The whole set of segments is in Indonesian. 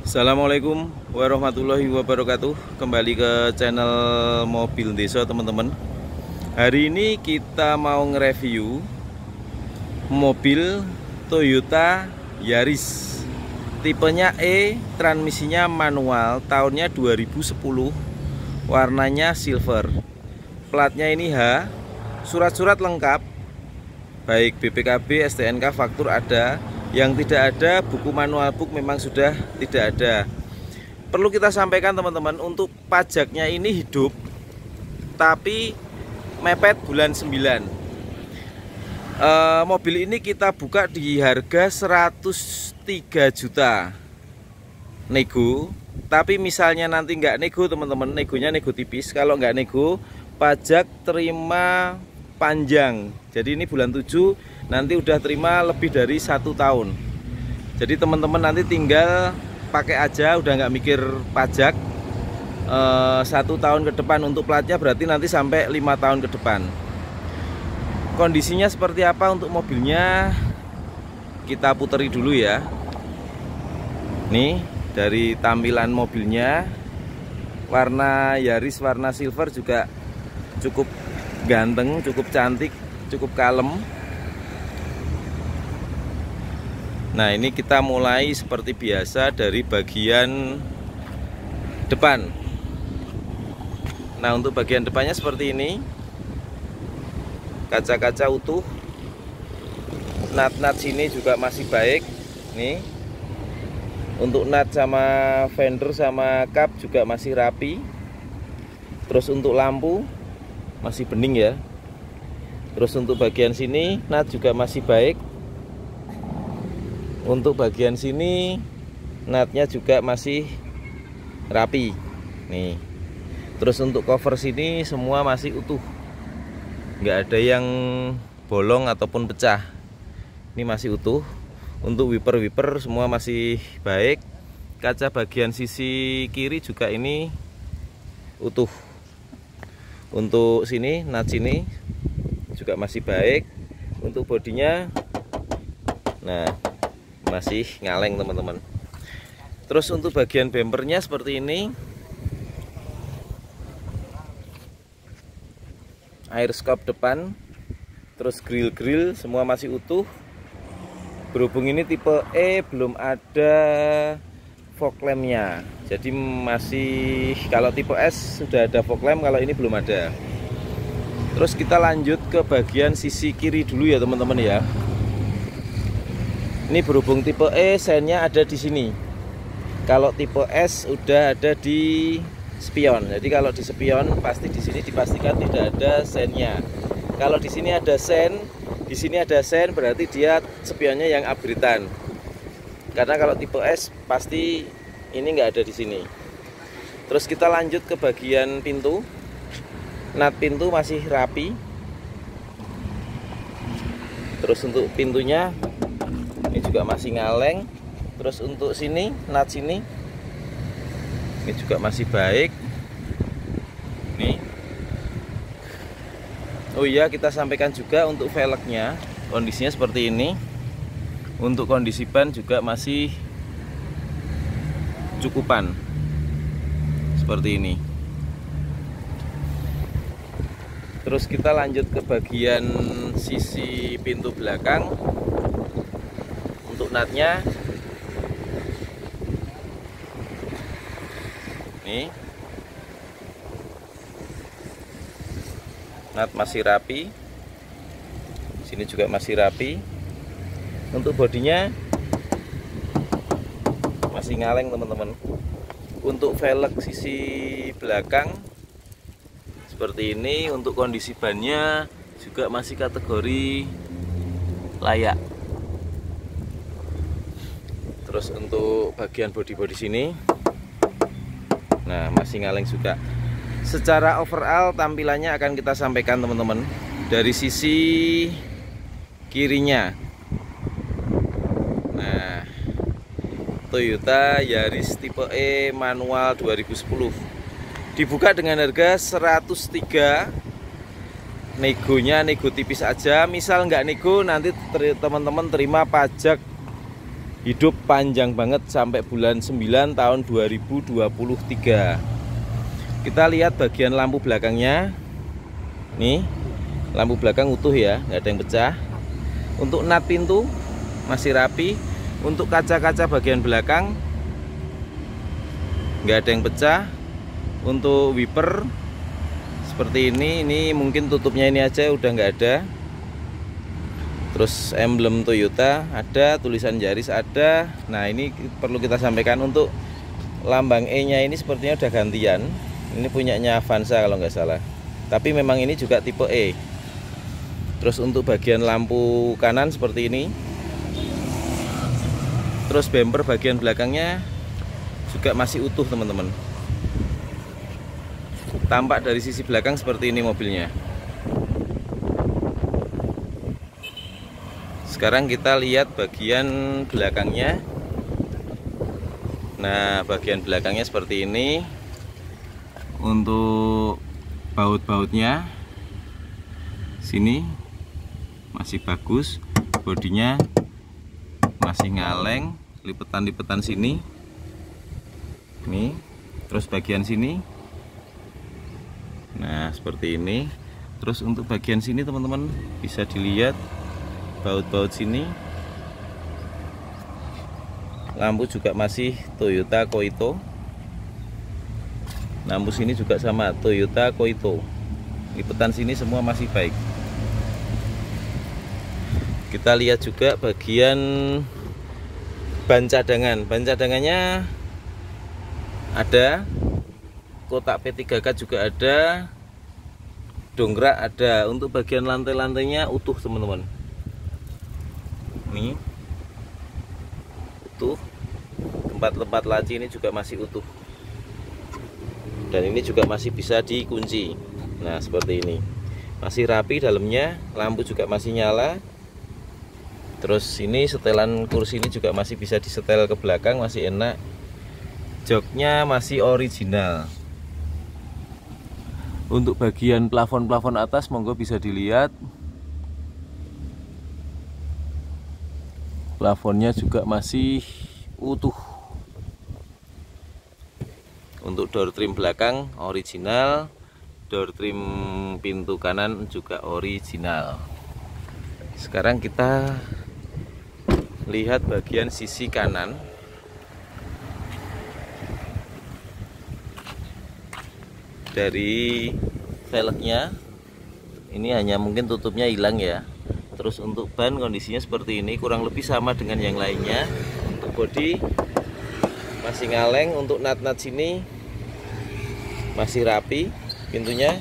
Assalamualaikum warahmatullahi wabarakatuh. Kembali ke channel Mobil Desa teman-teman. Hari ini kita mau nge-review mobil Toyota Yaris. Tipenya E, transmisinya manual, tahunnya 2010, warnanya silver. Platnya ini H, surat-surat lengkap, baik BPKB, STNK, faktur ada. Yang tidak ada, buku manual book memang sudah tidak ada. Perlu kita sampaikan teman-teman, untuk pajaknya ini hidup, tapi mepet bulan 9. Mobil ini kita buka di harga 103 juta nego. Tapi misalnya nanti nggak nego teman-teman, negonya nego tipis. Kalau nggak nego, pajak terima panjang. Jadi ini bulan 7 nanti udah terima lebih dari 1 tahun. Jadi teman-teman nanti tinggal pakai aja, udah nggak mikir pajak. 1 tahun ke depan untuk platnya, berarti nanti sampai 5 tahun ke depan. Kondisinya seperti apa untuk mobilnya, kita puteri dulu ya. Nih dari tampilan mobilnya, warna Yaris warna silver juga cukup ganteng, cukup cantik, cukup kalem. Nah, ini kita mulai seperti biasa dari bagian depan. Nah, untuk bagian depannya seperti ini. Kaca-kaca utuh. Nat-nat sini juga masih baik. Nih. Untuk nat sama fender sama kap juga masih rapi. Terus untuk lampu masih bening ya. Terus untuk bagian sini nat juga masih baik. Untuk bagian sini natnya juga masih rapi nih. Terus untuk cover sini semua masih utuh, nggak ada yang bolong ataupun pecah. Ini masih utuh. Untuk wiper semua masih baik. Kaca bagian sisi kiri juga ini utuh. Untuk sini nat sini juga masih baik. Untuk bodinya nah masih ngaleng teman-teman. Terus untuk bagian bempernya seperti ini. Air skop depan, terus grill semua masih utuh. Berhubung ini tipe E, belum ada fog lampnya. Jadi masih, kalau tipe S sudah ada fog lamp, kalau ini belum ada. Terus kita lanjut ke bagian sisi kiri dulu ya teman-teman ya. Ini berhubung tipe E, sennya ada di sini. Kalau tipe S udah ada di spion. Jadi kalau di spion pasti di sini dipastikan tidak ada sennya. Kalau di sini ada sen, di sini ada sen, berarti dia spionnya yang upgradean. Karena kalau tipe S pasti ini nggak ada di sini. Terus kita lanjut ke bagian pintu. Nat pintu masih rapi. Terus untuk pintunya ini juga masih ngaleng. Terus untuk sini, nat sini ini juga masih baik. Nih. Oh iya, kita sampaikan juga untuk velgnya, kondisinya seperti ini. Untuk kondisi ban juga masih cukupan. Seperti ini. Terus kita lanjut ke bagian sisi pintu belakang. Untuk natnya nih, nat masih rapi, sini juga masih rapi. Untuk bodinya masih ngaleng teman-teman. Untuk velg sisi belakang seperti ini. Untuk kondisi bannya juga masih kategori layak. Terus untuk bagian bodi sini, nah masih ngaleng juga. Secara overall tampilannya akan kita sampaikan teman-teman. Dari sisi kirinya, nah Toyota Yaris tipe E manual 2010 dibuka dengan harga 103. Negonya nego tipis aja. Misal nggak nego, nanti teman-teman terima pajak hidup panjang banget sampai bulan 9 tahun 2023. Kita lihat bagian lampu belakangnya. Nih, lampu belakang utuh ya, nggak ada yang pecah. Untuk nat pintu masih rapi. Untuk kaca-kaca bagian belakang nggak ada yang pecah. Untuk wiper seperti ini mungkin tutupnya ini aja udah nggak ada. Terus emblem Toyota ada, tulisan Yaris ada. Nah, ini perlu kita sampaikan, untuk lambang E nya ini sepertinya udah gantian. Ini punyanya Avanza kalau nggak salah, tapi memang ini juga tipe E. Terus untuk bagian lampu kanan seperti ini. Terus bumper bagian belakangnya juga masih utuh teman-teman. Tampak dari sisi belakang seperti ini mobilnya. Sekarang kita lihat bagian belakangnya. Nah, bagian belakangnya seperti ini. Untuk baut-bautnya sini masih bagus, bodinya masih ngaleng, lipetan-lipetan sini. Nih, terus bagian sini. Nah, seperti ini. Terus untuk bagian sini teman-teman bisa dilihat baut-baut sini. Lampu juga masih Toyota Koito. Lampu sini juga sama Toyota Koito. Lipetan sini semua masih baik. Kita lihat juga bagian ban cadangan. Ban cadangannya ada. Kotak P3K juga ada, dongkrak ada. Untuk bagian lantai-lantainya utuh teman-teman. Nih, utuh. Tempat-tempat laci ini juga masih utuh. Dan ini juga masih bisa dikunci. Nah, seperti ini. Masih rapi dalamnya, lampu juga masih nyala. Terus ini setelan kursi ini juga masih bisa disetel ke belakang, masih enak. Joknya masih original. Untuk bagian plafon-plafon atas monggo bisa dilihat. Plafonnya juga masih utuh. Untuk door trim belakang original, door trim pintu kanan juga original. Sekarang kita lihat bagian sisi kanan. Dari velgnya ini hanya mungkin tutupnya hilang ya. Terus untuk ban kondisinya seperti ini, kurang lebih sama dengan yang lainnya. Untuk bodi masih ngaleng. Untuk nat-nat sini masih rapi, pintunya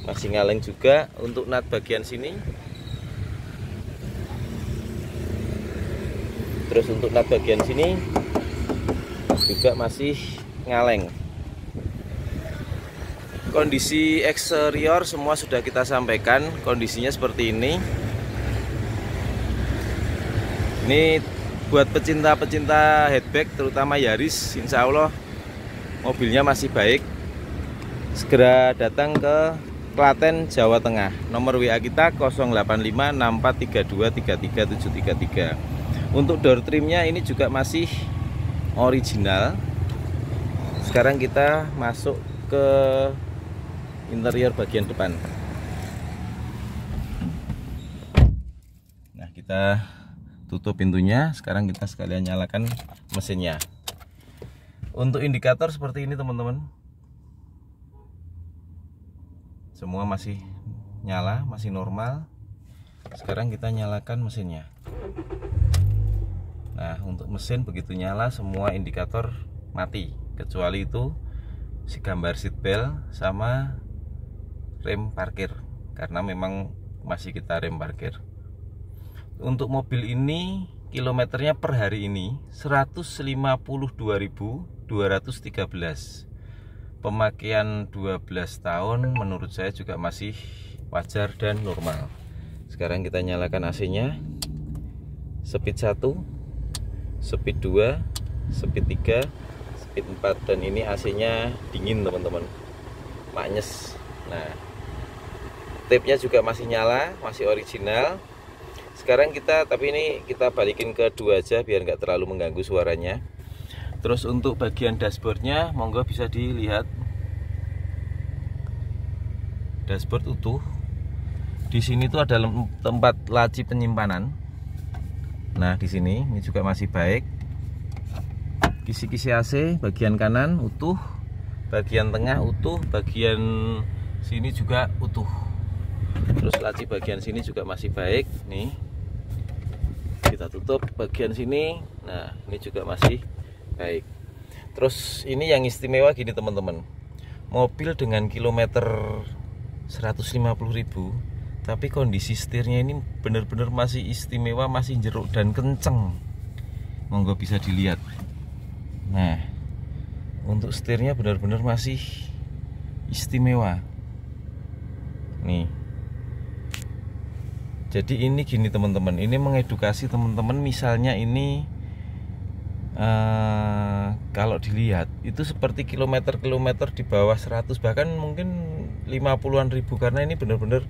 masih ngaleng juga. Untuk nat bagian sini, terus untuk nat bagian sini juga masih ngaleng. Kondisi eksterior semua sudah kita sampaikan, kondisinya seperti ini. Ini buat pecinta-pecinta hatchback terutama Yaris, insya Allah mobilnya masih baik. Segera datang ke Klaten, Jawa Tengah. Nomor WA kita 085643233733. Untuk door trimnya ini juga masih original. Sekarang kita masuk ke interior bagian depan. Nah, kita tutup pintunya. Sekarang kita sekalian nyalakan mesinnya. Untuk indikator seperti ini teman-teman, semua masih nyala, masih normal. Sekarang kita nyalakan mesinnya. Nah, untuk mesin begitu nyala semua indikator mati, kecuali itu si gambar seat belt sama rem parkir, karena memang masih kita rem parkir. Untuk mobil ini kilometernya per hari ini 152.213. Pemakaian 12 tahun menurut saya juga masih wajar dan normal. Sekarang kita nyalakan AC-nya. Speed 1, speed 2, speed 3, speed 4, dan ini AC-nya dingin teman-teman, maknyes. Nah, tape-nya juga masih nyala, masih original. Sekarang tapi ini kita balikin ke 2 aja biar nggak terlalu mengganggu suaranya. Terus untuk bagian dashboardnya, monggo bisa dilihat. Dashboard utuh. Di sini tuh ada tempat laci penyimpanan. Nah, di sini ini juga masih baik. Kisi-kisi AC bagian kanan utuh, bagian tengah utuh, bagian sini juga utuh. Terus laci bagian sini juga masih baik. Nih, kita tutup bagian sini. Nah, ini juga masih baik. Terus ini yang istimewa gini teman-teman, mobil dengan kilometer 150.000, tapi kondisi setirnya ini benar-benar masih istimewa, masih jeruk dan kenceng. Monggo bisa dilihat. Nah, untuk setirnya benar-benar masih istimewa. Nih. Jadi ini gini teman-teman, ini mengedukasi teman-teman. Misalnya ini kalau dilihat itu seperti kilometer-kilometer di bawah 100, bahkan mungkin 50-an ribu, karena ini benar-benar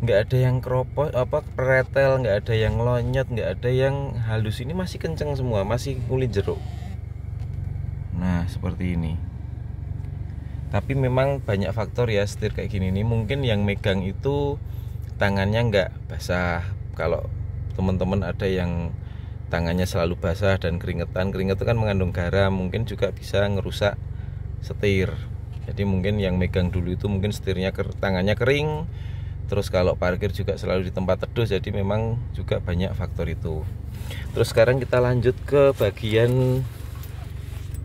nggak ada yang keropos pretel, nggak ada yang lonyot, nggak ada yang halus. Ini masih kenceng semua, masih kulit jeruk. Nah, seperti ini. Tapi memang banyak faktor ya setir kayak gini nih. Mungkin yang megang itu tangannya nggak basah. Kalau teman-teman ada yang tangannya selalu basah dan keringetan itu kan mengandung garam, mungkin juga bisa ngerusak setir. Jadi mungkin yang megang dulu itu mungkin setirnya tangannya kering. Terus kalau parkir juga selalu di tempat teduh, jadi memang juga banyak faktor itu. Terus sekarang kita lanjut ke bagian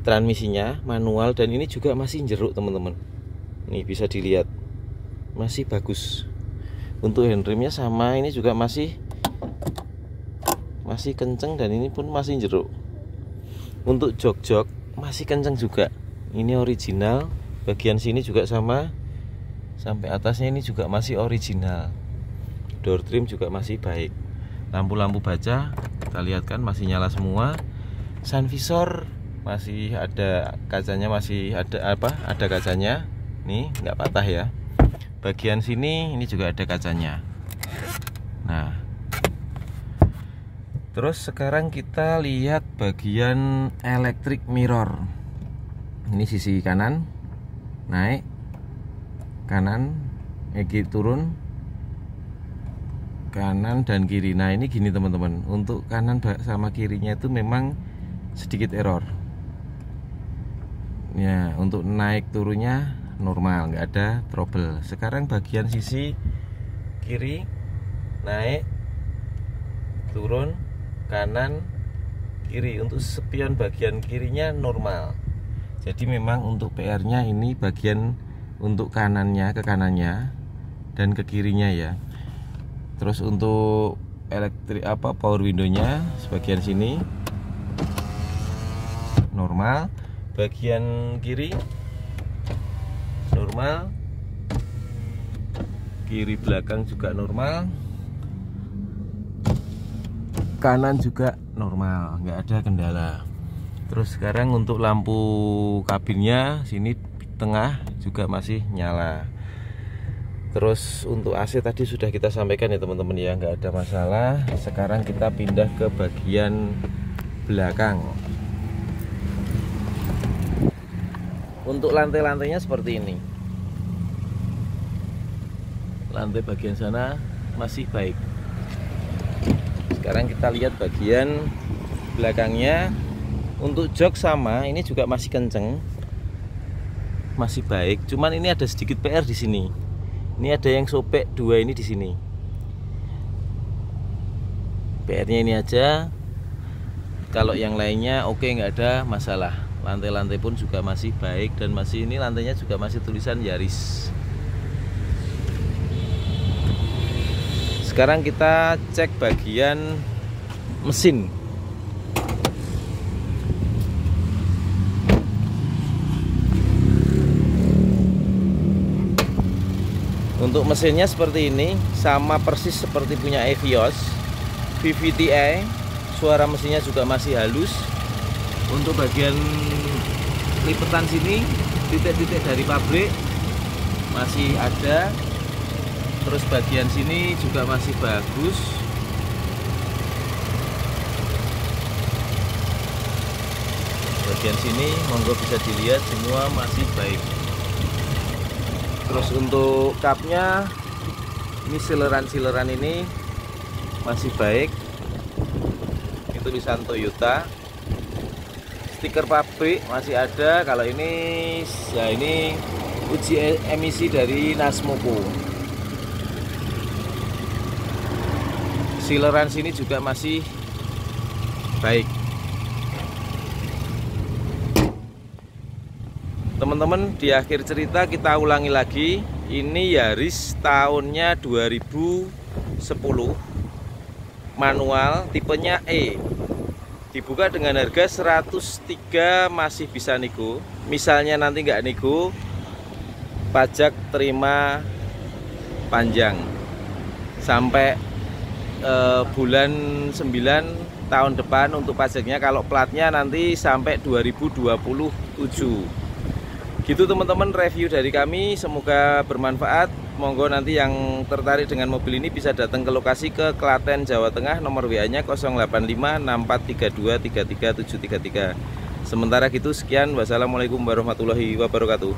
transmisinya, manual, dan ini juga masih jeruk teman-teman. Nih bisa dilihat, masih bagus. Untuk handremnya sama, ini juga masih kenceng, dan ini pun masih jeruk. Untuk jok-jok masih kenceng juga. Ini original. Bagian sini juga sama. Sampai atasnya ini juga masih original. Door trim juga masih baik. Lampu-lampu baca kita lihat kan masih nyala semua. Sun visor masih ada kacanya, masih ada ada kacanya. Nih nggak patah ya. Bagian sini ini juga ada kacanya. Nah, terus sekarang kita lihat bagian electric mirror. Ini sisi kanan, naik, kanan, turun, kanan dan kiri. Nah ini gini teman-teman, untuk kanan sama kirinya itu memang sedikit error. Ya, untuk naik turunnya normal, nggak ada trouble. Sekarang bagian sisi kiri, naik, turun, kanan, kiri. Untuk spion bagian kirinya normal. Jadi memang untuk PR-nya ini bagian untuk kanannya, ke kanannya dan ke kirinya ya. Terus untuk power window-nya sebagian sini normal, bagian kiri normal, kiri belakang juga normal, kanan juga normal, nggak ada kendala. Terus sekarang untuk lampu kabinnya sini tengah juga masih nyala. Terus untuk AC tadi sudah kita sampaikan ya teman-teman ya, nggak ada masalah. Sekarang kita pindah ke bagian belakang. Untuk lantai-lantainya seperti ini. Lantai bagian sana masih baik. Sekarang kita lihat bagian belakangnya. Untuk jok sama, ini juga masih kenceng, masih baik. Cuman ini ada sedikit PR di sini. Ini ada yang sobek dua ini di sini. PR-nya ini aja. Kalau yang lainnya oke, nggak ada masalah. Lantai-lantai pun juga masih baik, dan masih ini lantainya juga masih tulisan Yaris. Sekarang kita cek bagian mesin. Untuk mesinnya seperti ini, sama persis seperti punya Evios VVT-i. Suara mesinnya juga masih halus. Untuk bagian lipetan sini, titik-titik dari pabrik masih ada. Terus bagian sini juga masih bagus. bagian sini monggo bisa dilihat semua masih baik. Terus untuk kapnya ini sileran ini masih baik. Ini tulisan Toyota, stiker pabrik masih ada. Kalau ini ya ini uji emisi dari Nasmoko. Sileran sini juga masih baik. Teman-teman, di akhir cerita kita ulangi lagi. Ini Yaris tahunnya 2010, manual, tipenya E. Dibuka dengan harga 103, masih bisa nego. Misalnya nanti nggak nego, pajak terima panjang sampai bulan 9 tahun depan untuk pajaknya. Kalau platnya nanti sampai 2027. Gitu teman-teman, review dari kami, semoga bermanfaat. Monggo nanti yang tertarik dengan mobil ini bisa datang ke lokasi ke Klaten, Jawa Tengah. Nomor WA-nya 085643233733. Sementara gitu sekian, wassalamualaikum warahmatullahi wabarakatuh.